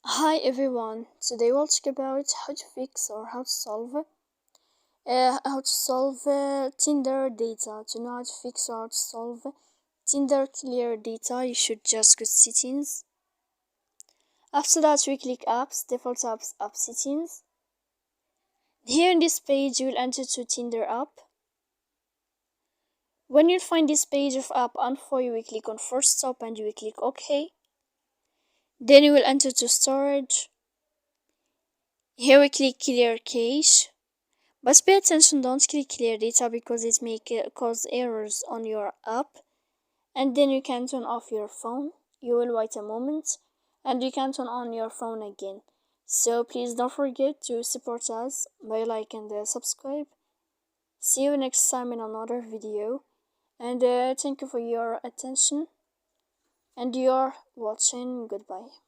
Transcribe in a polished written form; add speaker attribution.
Speaker 1: Hi everyone. Today we'll talk about how to fix or how to solve Tinder data. To know how to fix or how to solve Tinder clear data, you should just go settings. After that, we click apps, default apps, app settings. Here in this page, you will enter to Tinder app. When you find this page of app info, you will click on first stop and you will click OK. Then you will enter to storage. Here we click clear cache. But pay attention, don't click clear data because it may cause errors on your app. And then you can turn off your phone. You will wait a moment and you can turn on your phone again. So please don't forget to support us by like and subscribe. See you next time in another video. And thank you for your attention and your watching. Goodbye.